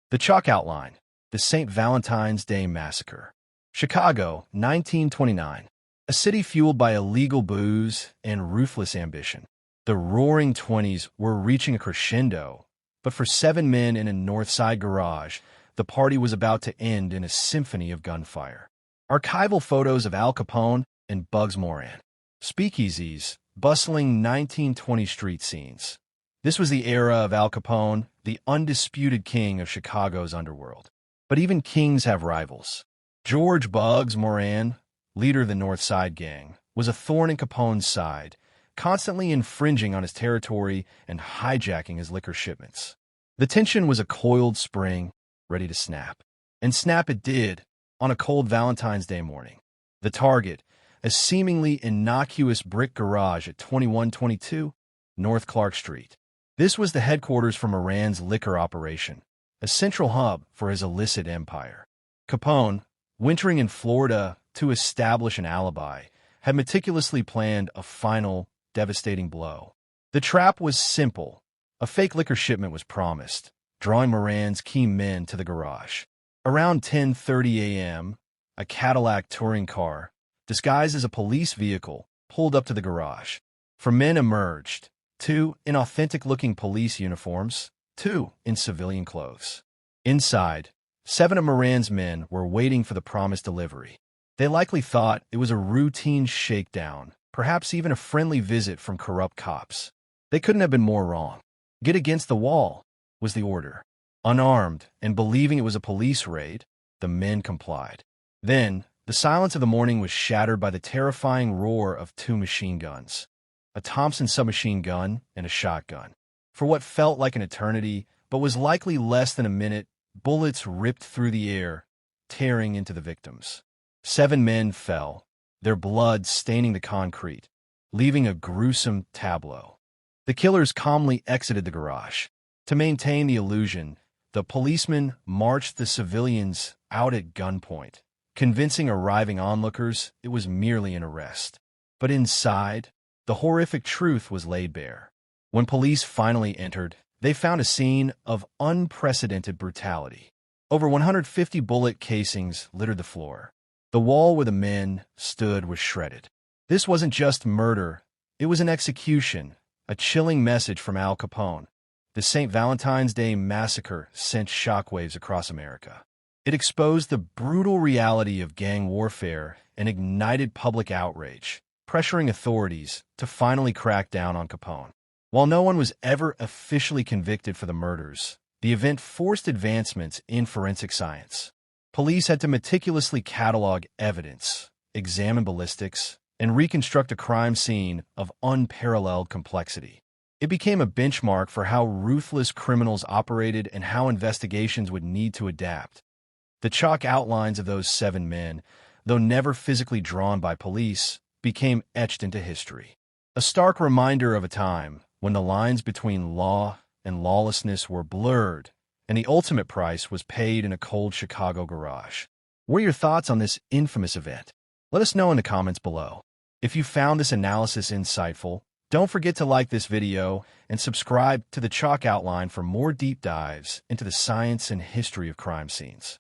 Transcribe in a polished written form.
The chalk outline, the St. Valentine's Day Massacre. Chicago, 1929. A city fueled by illegal booze and ruthless ambition. The roaring 20s were reaching a crescendo, but for 7 men in a North Side garage, the party was about to end in a symphony of gunfire. Archival photos of Al Capone and Bugs Moran. Speakeasies, bustling 1920 street scenes. This was the era of Al Capone, the undisputed king of Chicago's underworld. But even kings have rivals. George Bugs Moran, leader of the North Side Gang, was a thorn in Capone's side, constantly infringing on his territory and hijacking his liquor shipments. The tension was a coiled spring, ready to snap. And snap it did, on a cold Valentine's Day morning. The target, a seemingly innocuous brick garage at 2122 North Clark Street. This was the headquarters for Moran's liquor operation, a central hub for his illicit empire. Capone, wintering in Florida to establish an alibi, had meticulously planned a final, devastating blow. The trap was simple. A fake liquor shipment was promised, drawing Moran's key men to the garage. Around 10:30 a.m., a Cadillac touring car, disguised as a police vehicle, pulled up to the garage. 4 men emerged, 2 in authentic-looking police uniforms, 2 in civilian clothes. Inside, 7 of Moran's men were waiting for the promised delivery. They likely thought it was a routine shakedown, perhaps even a friendly visit from corrupt cops. They couldn't have been more wrong. "Get against the wall," was the order. Unarmed and believing it was a police raid, the men complied. Then, the silence of the morning was shattered by the terrifying roar of 2 machine guns. A Thompson submachine gun and a shotgun. For what felt like an eternity, but was likely less than a minute, bullets ripped through the air, tearing into the victims. 7 men fell, their blood staining the concrete, leaving a gruesome tableau. The killers calmly exited the garage. To maintain the illusion, the policemen marched the civilians out at gunpoint, convincing arriving onlookers it was merely an arrest. But inside, the horrific truth was laid bare. When police finally entered, they found a scene of unprecedented brutality. Over 150 bullet casings littered the floor. The wall where the men stood was shredded. This wasn't just murder, it was an execution, a chilling message from Al Capone. The St. Valentine's Day Massacre sent shockwaves across America. It exposed the brutal reality of gang warfare and ignited public outrage, pressuring authorities to finally crack down on Capone. While no one was ever officially convicted for the murders, the event forced advancements in forensic science. Police had to meticulously catalog evidence, examine ballistics, and reconstruct a crime scene of unparalleled complexity. It became a benchmark for how ruthless criminals operated and how investigations would need to adapt. The chalk outlines of those 7 men, though never physically drawn by police, became etched into history. A stark reminder of a time when the lines between law and lawlessness were blurred, and the ultimate price was paid in a cold Chicago garage. What are your thoughts on this infamous event? Let us know in the comments below. If you found this analysis insightful, don't forget to like this video and subscribe to the Chalk Outline for more deep dives into the science and history of crime scenes.